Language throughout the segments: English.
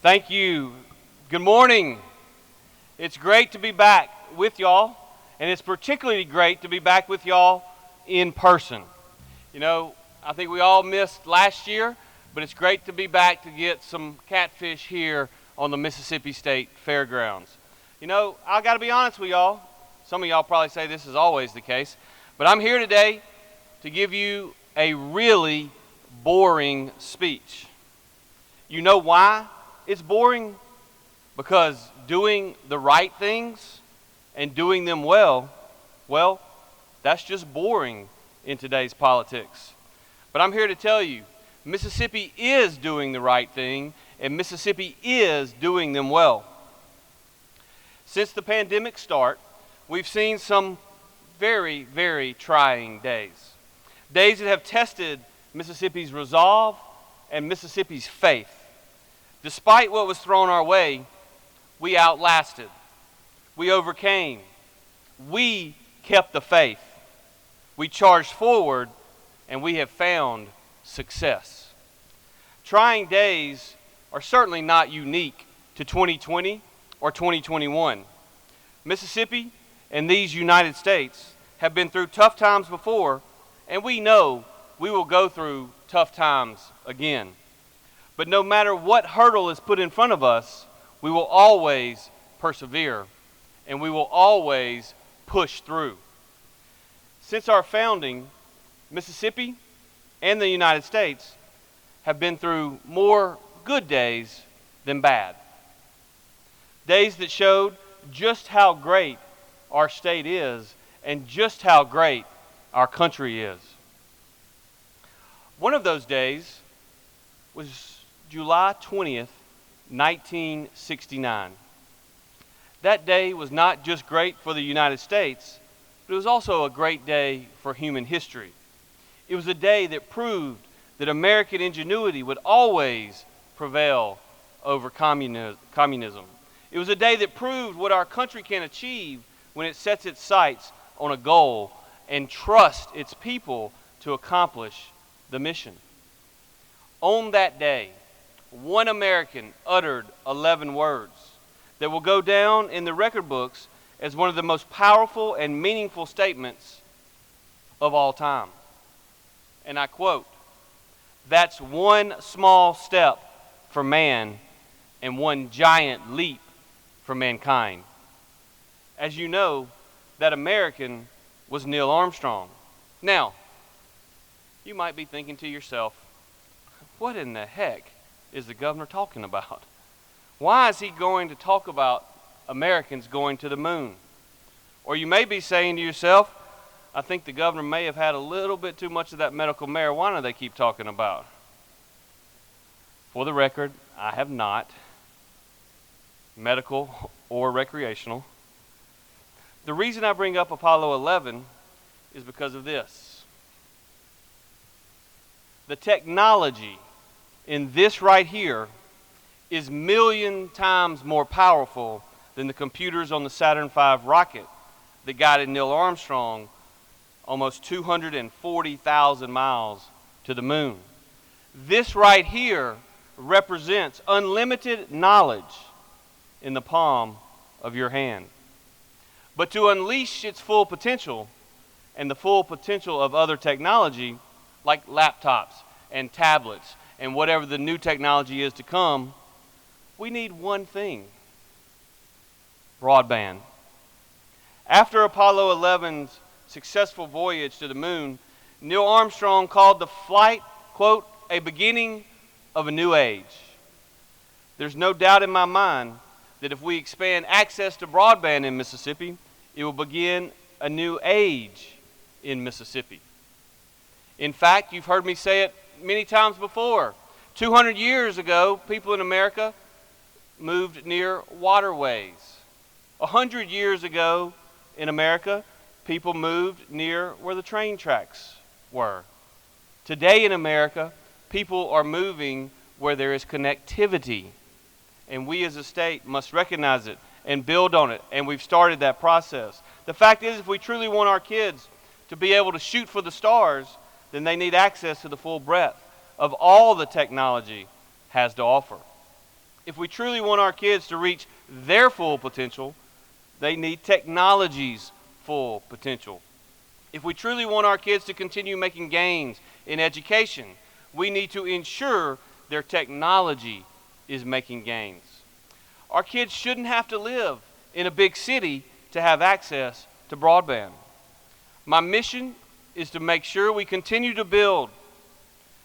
Thank you. Good morning. It's great to be back with y'all, and it's particularly great to be back with y'all in person. You know, I think we all missed last year, but it's great to be back to get some catfish here on the Mississippi State Fairgrounds. You know, I got to be honest with y'all. Some of y'all probably say this is always the case, but I'm here today to give you a really boring speech. You know why it's boring? Because doing the right things and doing them well, that's just boring in today's politics. But I'm here to tell you, Mississippi is doing the right thing, and Mississippi is doing them well. Since the pandemic start, we've seen some very, very trying days. Days that have tested Mississippi's resolve and Mississippi's faith. Despite what was thrown our way, we outlasted. We overcame. We kept the faith. We charged forward, and we have found success. Trying days are certainly not unique to 2020 or 2021. Mississippi and these United States have been through tough times before, and we know we will go through tough times again. But no matter what hurdle is put in front of us, we will always persevere, and we will always push through. Since our founding, Mississippi and the United States have been through more good days than bad. Days that showed just how great our state is and just how great our country is. One of those days was July 20th, 1969. That day was not just great for the United States, but it was also a great day for human history. It was a day that proved that American ingenuity would always prevail over communism. It was a day that proved what our country can achieve when it sets its sights on a goal and trusts its people to accomplish the mission. On that day, one American uttered 11 words that will go down in the record books as one of the most powerful and meaningful statements of all time. And I quote, "That's one small step for man and one giant leap for mankind." As you know, that American was Neil Armstrong. Now, you might be thinking to yourself, what in the heck is the governor talking about? Why is he going to talk about Americans going to the moon? Or you may be saying to yourself, I think the governor may have had a little bit too much of that medical marijuana they keep talking about. For the record, I have not, medical or recreational. The reason I bring up Apollo 11 is because of this. The technology in this right here is a million times more powerful than the computers on the Saturn V rocket that guided Neil Armstrong almost 240,000 miles to the moon. This right here represents unlimited knowledge in the palm of your hand. But to unleash its full potential and the full potential of other technology like laptops and tablets and whatever the new technology is to come, we need one thing: broadband. After Apollo 11's successful voyage to the moon, Neil Armstrong called the flight, quote, "a beginning of a new age." There's no doubt in my mind that if we expand access to broadband in Mississippi, it will begin a new age in Mississippi. In fact, you've heard me say it many times before. 200 years ago, people in America moved near waterways. 100 years ago in America, people moved near where the train tracks were. Today in America, people are moving where there is connectivity. And we as a state must recognize it and build on it. And we've started that process. The fact is, if we truly want our kids to be able to shoot for the stars, then they need access to the full breadth of all the technology has to offer. If we truly want our kids to reach their full potential, they need technology's full potential. If we truly want our kids to continue making gains in education, we need to ensure their technology is making gains. Our kids shouldn't have to live in a big city to have access to broadband. My mission is to make sure we continue to build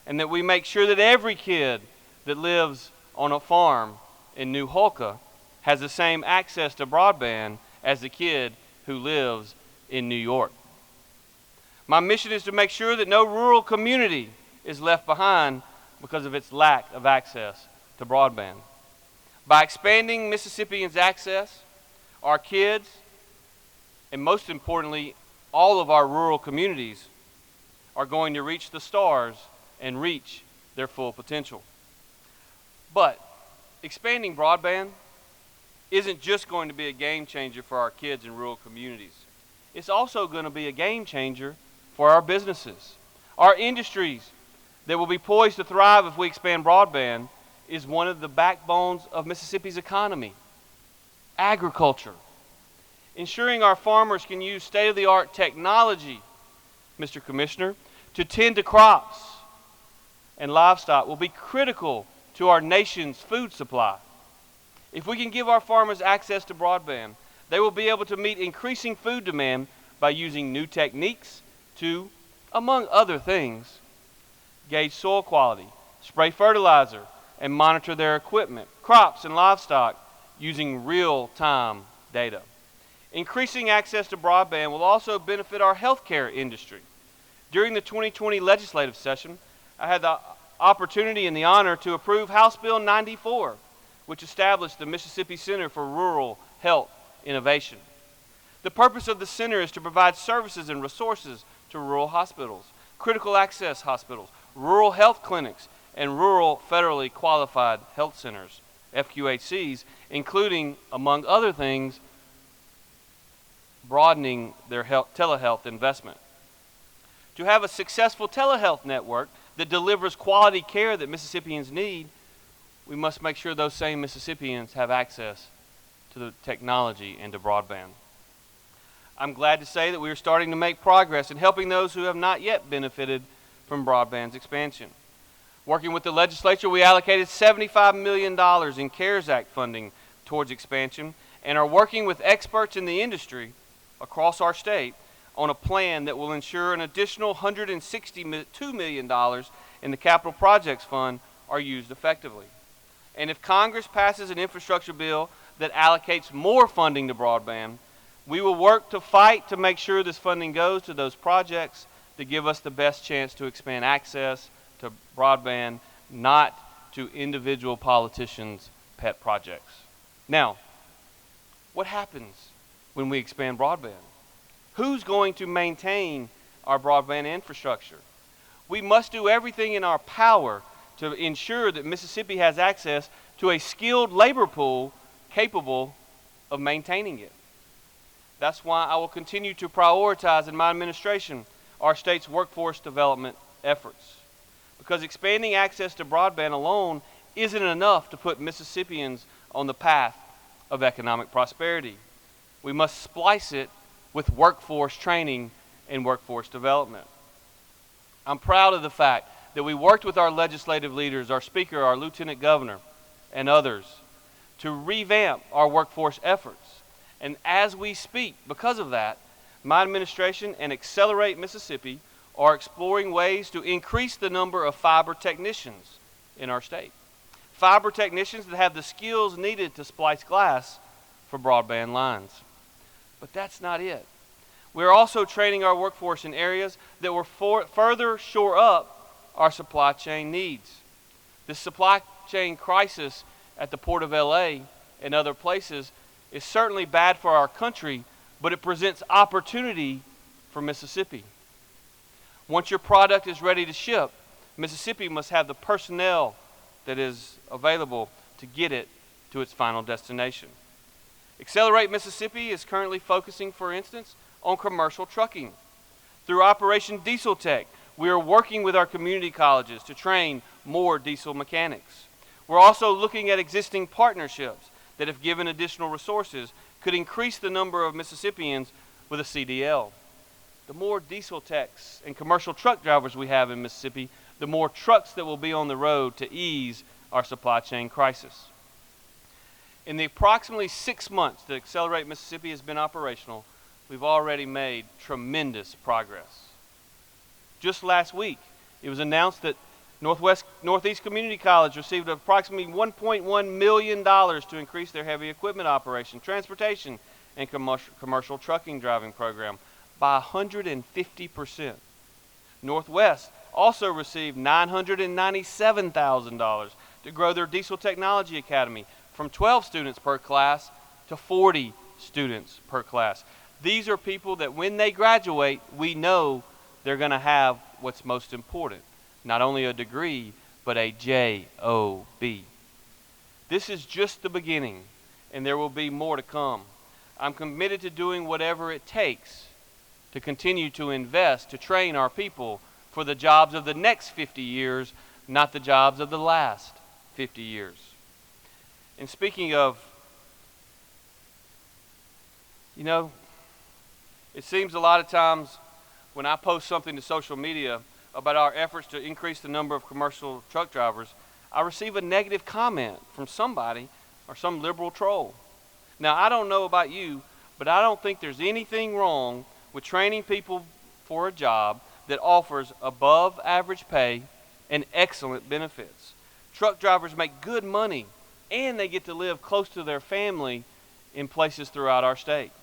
and that we make sure that every kid that lives on a farm in New Holka has the same access to broadband as the kid who lives in New York. My mission is to make sure that no rural community is left behind because of its lack of access to broadband. By expanding Mississippians' access, our kids, and most importantly, all of our rural communities, are going to reach the stars and reach their full potential. But expanding broadband isn't just going to be a game changer for our kids in rural communities. It's also going to be a game changer for our businesses. Our industries that will be poised to thrive if we expand broadband is one of the backbones of Mississippi's economy. Agriculture. Ensuring our farmers can use state-of-the-art technology, Mr. Commissioner, to tend to crops and livestock will be critical to our nation's food supply. If we can give our farmers access to broadband, they will be able to meet increasing food demand by using new techniques to, among other things, gauge soil quality, spray fertilizer, and monitor their equipment, crops, and livestock using real-time data. Increasing access to broadband will also benefit our healthcare industry. During the 2020 legislative session, I had the opportunity and the honor to approve House Bill 94, which established the Mississippi Center for Rural Health Innovation. The purpose of the center is to provide services and resources to rural hospitals, critical access hospitals, rural health clinics, and rural federally qualified health centers, FQHCs, including, among other things, broadening their telehealth investment. To have a successful telehealth network that delivers quality care that Mississippians need, we must make sure those same Mississippians have access to the technology and to broadband. I'm glad to say that we are starting to make progress in helping those who have not yet benefited from broadband's expansion. Working with the legislature, we allocated $75 million in CARES Act funding towards expansion and are working with experts in the industry across our state on a plan that will ensure an additional $162 million in the Capital Projects Fund are used effectively. And if Congress passes an infrastructure bill that allocates more funding to broadband, we will work to fight to make sure this funding goes to those projects that give us the best chance to expand access to broadband, not to individual politicians' pet projects. Now, what happens when we expand broadband? Who's going to maintain our broadband infrastructure? We must do everything in our power to ensure that Mississippi has access to a skilled labor pool capable of maintaining it. That's why I will continue to prioritize in my administration our state's workforce development efforts. Because expanding access to broadband alone isn't enough to put Mississippians on the path of economic prosperity. We must splice it with workforce training and workforce development. I'm proud of the fact that we worked with our legislative leaders, our speaker, our lieutenant governor, and others to revamp our workforce efforts. And as we speak, because of that, my administration and Accelerate Mississippi are exploring ways to increase the number of fiber technicians in our state. Fiber technicians that have the skills needed to splice glass for broadband lines. But that's not it. We're also training our workforce in areas that will further shore up our supply chain needs. This supply chain crisis at the Port of LA and other places is certainly bad for our country, but it presents opportunity for Mississippi. Once your product is ready to ship, Mississippi must have the personnel that is available to get it to its final destination. Accelerate Mississippi is currently focusing, for instance, on commercial trucking. Through Operation Diesel Tech, we are working with our community colleges to train more diesel mechanics. We're also looking at existing partnerships that, if given additional resources, could increase the number of Mississippians with a CDL. The more diesel techs and commercial truck drivers we have in Mississippi, the more trucks that will be on the road to ease our supply chain crisis. In the approximately 6 months that Accelerate Mississippi has been operational, we've already made tremendous progress. Just last week, it was announced that Northeast Community College received approximately $1.1 million to increase their heavy equipment operation, transportation, and commercial trucking driving program by 150%. Northwest also received $997,000 to grow their Diesel Technology Academy from 12 students per class to 40 students per class. These are people that when they graduate, we know they're going to have what's most important. Not only a degree, but a J-O-B. This is just the beginning, and there will be more to come. I'm committed to doing whatever it takes to continue to invest, to train our people for the jobs of the next 50 years, not the jobs of the last 50 years. And speaking of, it seems a lot of times when I post something to social media about our efforts to increase the number of commercial truck drivers, I receive a negative comment from somebody or some liberal troll. Now, I don't know about you, but I don't think there's anything wrong with training people for a job that offers above average pay and excellent benefits. Truck drivers make good money, and they get to live close to their family in places throughout our state.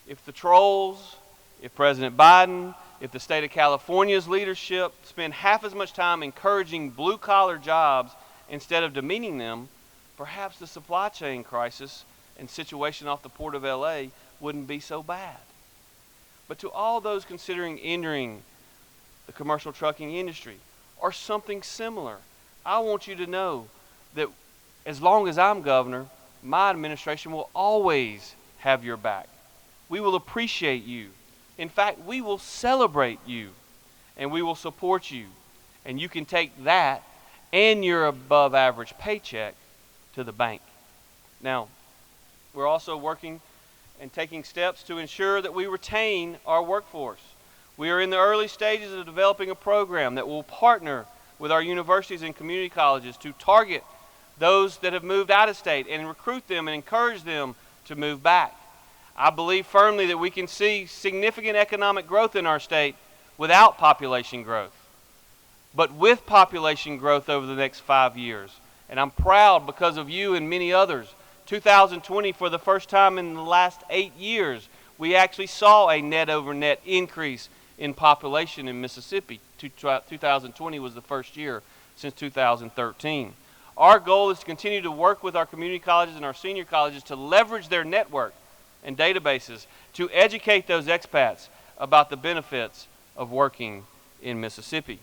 If the trolls, if President Biden, if the state of California's leadership spend half as much time encouraging blue-collar jobs instead of demeaning them, perhaps the supply chain crisis and situation off the Port of LA wouldn't be so bad. But to all those considering entering the commercial trucking industry or something similar, I want you to know that as long as I'm governor, my administration will always have your back. We will appreciate you. In fact, we will celebrate you, and we will support you. And you can take that and your above average paycheck to the bank. Now, we're also working and taking steps to ensure that we retain our workforce. We are in the early stages of developing a program that will partner with our universities and community colleges to target those that have moved out of state and recruit them and encourage them to move back. I believe firmly that we can see significant economic growth in our state without population growth, but with population growth over the next 5 years. And I'm proud because of you and many others. 2020, for the first time in the last 8 years, we actually saw a net over net increase in population in Mississippi. 2020 was the first year since 2013. Our goal is to continue to work with our community colleges and our senior colleges to leverage their network and databases to educate those expats about the benefits of working in Mississippi.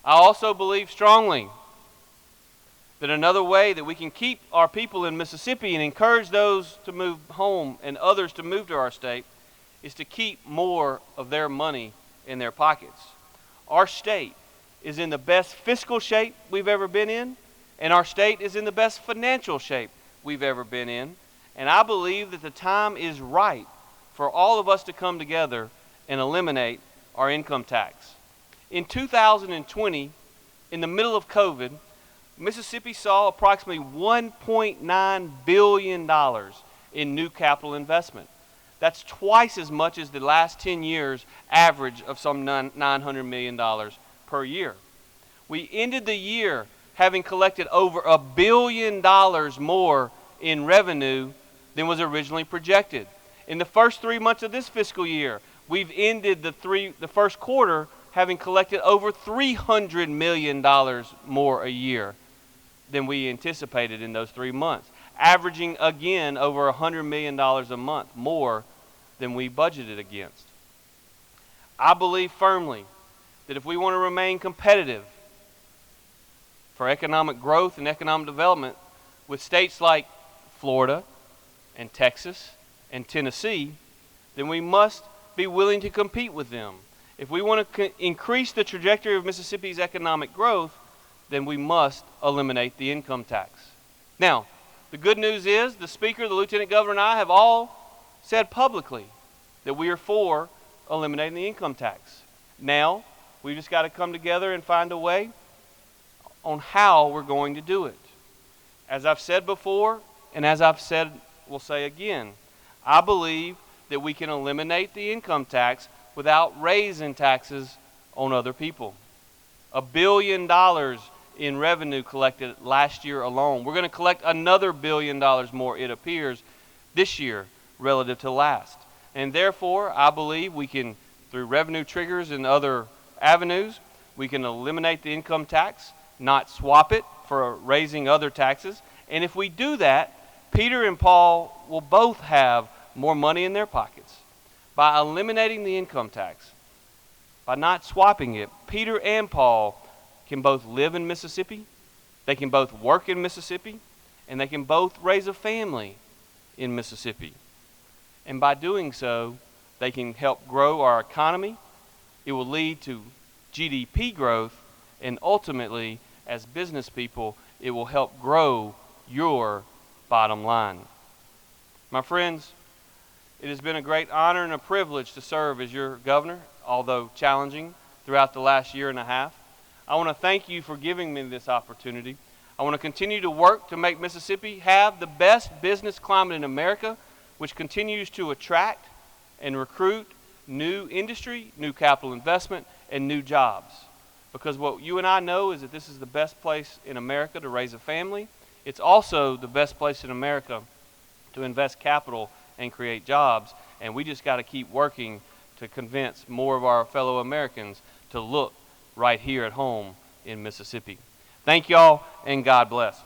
I also believe strongly that another way that we can keep our people in Mississippi and encourage those to move home and others to move to our state is to keep more of their money in their pockets. Our state is in the best fiscal shape we've ever been in, and our state is in the best financial shape we've ever been in. And I believe that the time is right for all of us to come together and eliminate our income tax. In 2020, in the middle of COVID, Mississippi saw approximately $1.9 billion in new capital investment. That's twice as much as the last 10 years average of some $900 million per year. We ended the year having collected over $1 billion more in revenue than was originally projected. In the first 3 months of this fiscal year, we've ended the first quarter having collected over $300 million more a year than we anticipated in those 3 months, averaging again over $100 million a month more than we budgeted against. I believe firmly that if we want to remain competitive for economic growth and economic development with states like Florida and Texas and Tennessee, then we must be willing to compete with them. If we want to increase the trajectory of Mississippi's economic growth, then we must eliminate the income tax. Now, the good news is the Speaker, the Lieutenant Governor, and I have all said publicly that we are for eliminating the income tax. Now, we just got to come together and find a way on how we're going to do it. As I've said before, and as I've said, will say again, I believe that we can eliminate the income tax without raising taxes on other people. $1 billion in revenue collected last year alone. We're going to collect another $1 billion more, it appears, this year relative to last. And therefore, I believe we can, through revenue triggers and other avenues, we can eliminate the income tax, not swap it for raising other taxes. And if we do that, Peter and Paul will both have more money in their pockets. By eliminating the income tax, by not swapping it, Peter and Paul can both live in Mississippi, they can both work in Mississippi, and they can both raise a family in Mississippi. And by doing so, they can help grow our economy. It will lead to GDP growth, and ultimately, as business people, it will help grow your bottom line. My friends, it has been a great honor and a privilege to serve as your governor, although challenging throughout the last year and a half. I want to thank you for giving me this opportunity. I want to continue to work to make Mississippi have the best business climate in America, which continues to attract and recruit new industry, new capital investment, and new jobs. Because what you and I know is that this is the best place in America to raise a family. It's also the best place in America to invest capital and create jobs. And we just got to keep working to convince more of our fellow Americans to look right here at home in Mississippi. Thank y'all, and God bless.